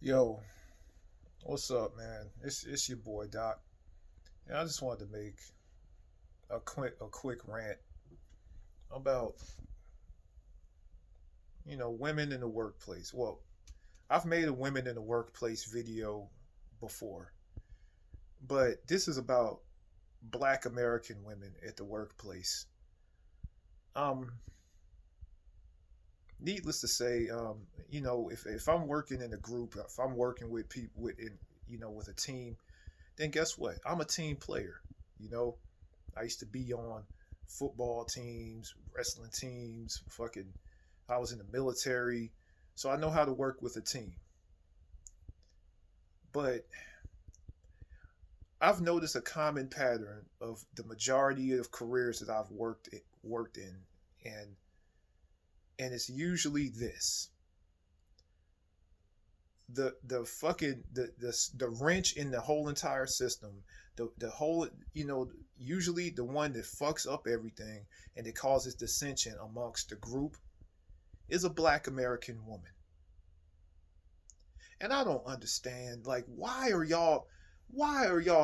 Yo, what's up, man? It's your boy Doc. And I just wanted to make a quick rant about women in the workplace. Well, I've made a women in the workplace video before, but this is about Black American women at the workplace. Um, Needless to say, if I'm working in a group, if I'm working with people with a team, then guess what? I'm a team player. You know, I used to be on football teams, wrestling teams, fucking I was in the military, so I know how to work with a team. But I've noticed a common pattern of the majority of careers that I've worked in, and it's usually this: the fucking the wrench in the whole entire system, the whole usually the one that fucks up everything and it causes dissension amongst the group is a Black American woman. And I don't understand, like, why are y'all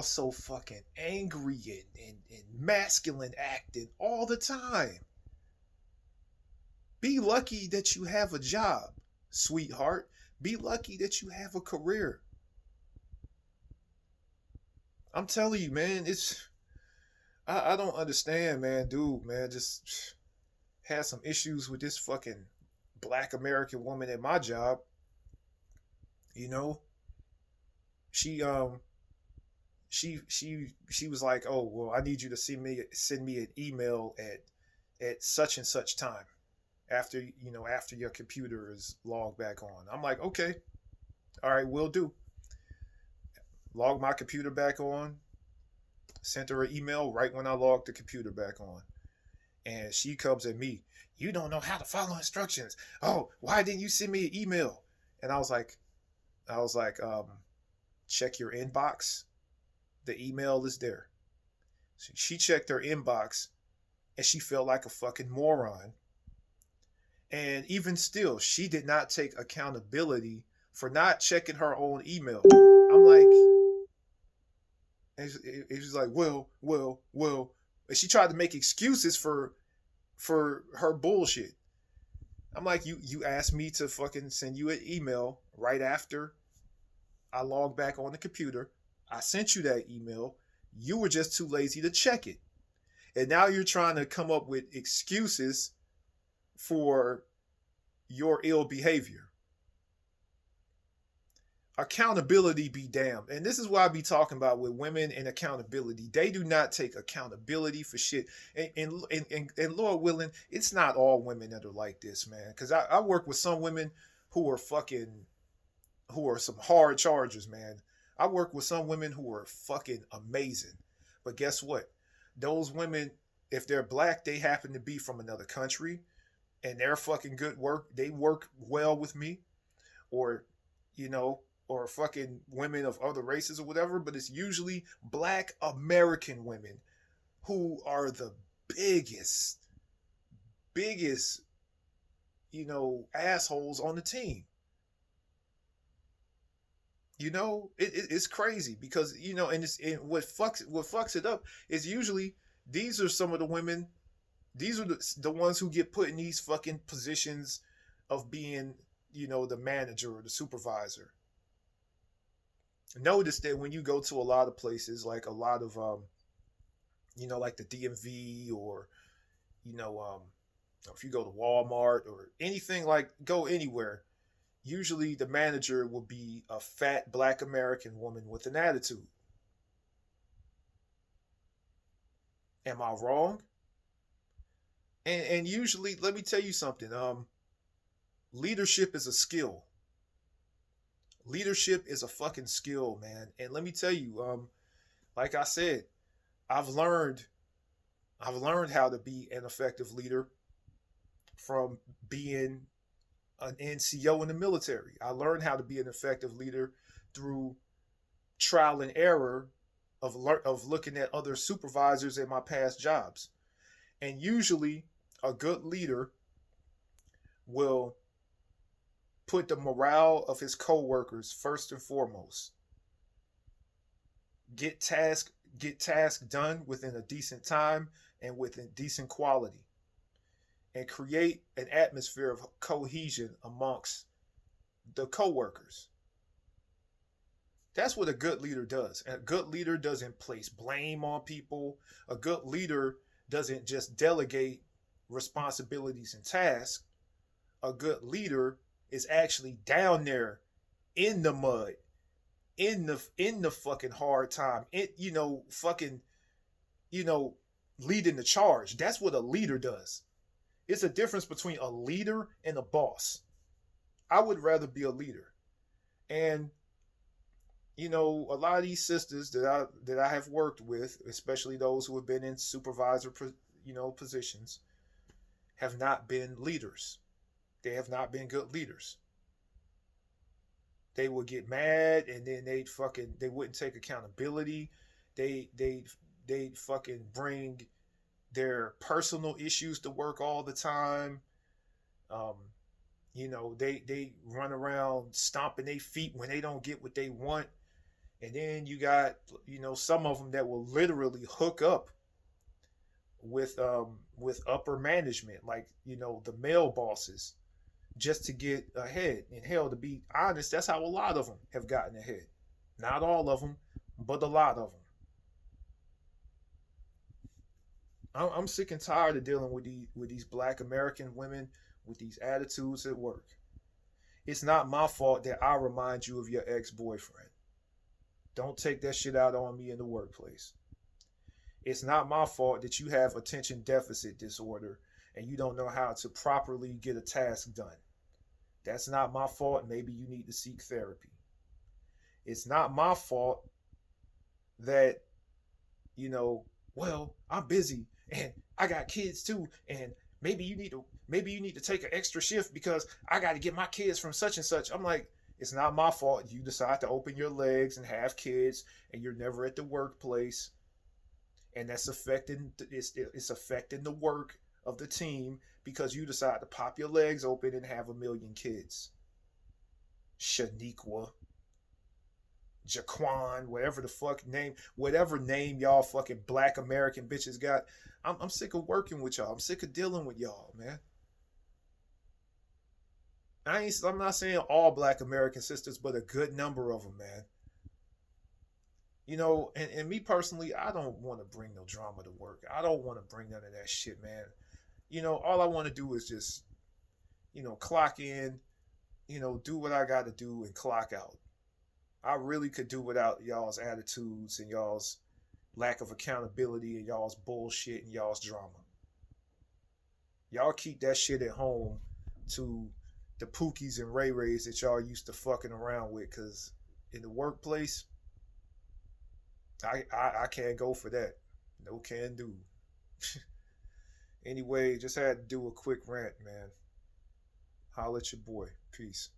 so fucking angry and masculine acting all the time? Be lucky that you have a job, sweetheart. Be lucky that you have a career. I'm telling you, man, I don't understand, man. Dude, man, just had some issues with this fucking Black American woman at my job. You know, she she was like, "Oh, well, I need you to send me an email at such and such time after your computer is logged back on." I'm like, "Okay, all right, will do." Log my computer back on. Sent her an email right when I logged the computer back on, and she comes at me. "You don't know how to follow instructions. Oh, why didn't you send me an email?" And I was like, check your inbox. The email is there. So she checked her inbox and she felt like a fucking moron. And even still, she did not take accountability for not checking her own email. I'm like, it was like, well, and she tried to make excuses for her bullshit. I'm like, you asked me to fucking send you an email right after I logged back on the computer. I sent you that email. You were just too lazy to check it. And now you're trying to come up with excuses for your ill behavior. Accountability be damned. And this is what I be talking about with women and accountability. They do not take accountability for shit. And Lord willing, it's not all women that are like this, man. Because I work with some women who are who are some hard chargers, man. I work with some women who are fucking amazing. But guess what? Those women, if they're black, they happen to be from another country and they're fucking good work. They work well with me, or, you know, or fucking women of other races or whatever. But it's usually Black American women who are the biggest, biggest, assholes on the team. It's crazy because and what fucks it up is usually these are some of the women. These are the ones who get put in these fucking positions of being the manager or the supervisor. Notice that when you go to a lot of places, like a lot of like the DMV, or you know um if you go to Walmart or anything, like go anywhere, usually the manager will be a fat Black American woman with an attitude. Am I wrong? And usually, let me tell you something. Leadership is a skill. Leadership is a fucking skill, man. And let me tell you, like I said, I've learned I've learned how to be an effective leader from being an NCO in the military. I learned how to be an effective leader through trial and error of looking at other supervisors in my past jobs. And usually, a good leader will put the morale of his coworkers first and foremost. Get task done within a decent time and within decent quality, and create an atmosphere of cohesion amongst the coworkers. That's what a good leader does. And a good leader doesn't place blame on people. A good leader doesn't just delegate responsibilities and tasks. A good leader is actually down there in the mud, in the fucking hard time. It fucking you know leading the charge. That's what a leader does. It's a difference between a leader and a boss. I would rather be a leader. And a lot of these sisters that I have worked with, especially those who have been in supervisor positions, have not been leaders. They have not been good leaders. They would get mad and then they wouldn't take accountability. They fucking bring their personal issues to work all the time. They run around stomping their feet when they don't get what they want. And then you got, some of them that will literally hook up with upper management, like, the male bosses, just to get ahead. And hell, to be honest, that's how a lot of them have gotten ahead. Not all of them, but a lot of them. I'm sick and tired of dealing with these Black American women with these attitudes at work. It's not my fault that I remind you of your ex-boyfriend. Don't take that shit out on me in the workplace. It's not my fault that you have attention deficit disorder and you don't know how to properly get a task done. That's not my fault. Maybe you need to seek therapy. It's not my fault that, well, I'm busy and I got kids too, and maybe you need to take an extra shift because I got to get my kids from such and such. I'm like, it's not my fault you decide to open your legs and have kids and you're never at the workplace, and that's affecting it's affecting the work of the team because you decide to pop your legs open and have a million kids. Shaniqua, Jaquan, whatever name y'all fucking Black American bitches got. I'm sick of working with y'all. I'm sick of dealing with y'all, man. I'm not saying all Black American sisters, but a good number of them, man. And me personally, I don't want to bring no drama to work. I don't want to bring none of that shit, man. All I want to do is just, clock in, do what I got to do and clock out. I really could do without y'all's attitudes and y'all's lack of accountability and y'all's bullshit and y'all's drama. Y'all keep that shit at home to the Pookies and Ray Rays that y'all used to fucking around with, because in the workplace, I can't go for that. No can do. Anyway, just had to do a quick rant, man. Holla at your boy. Peace.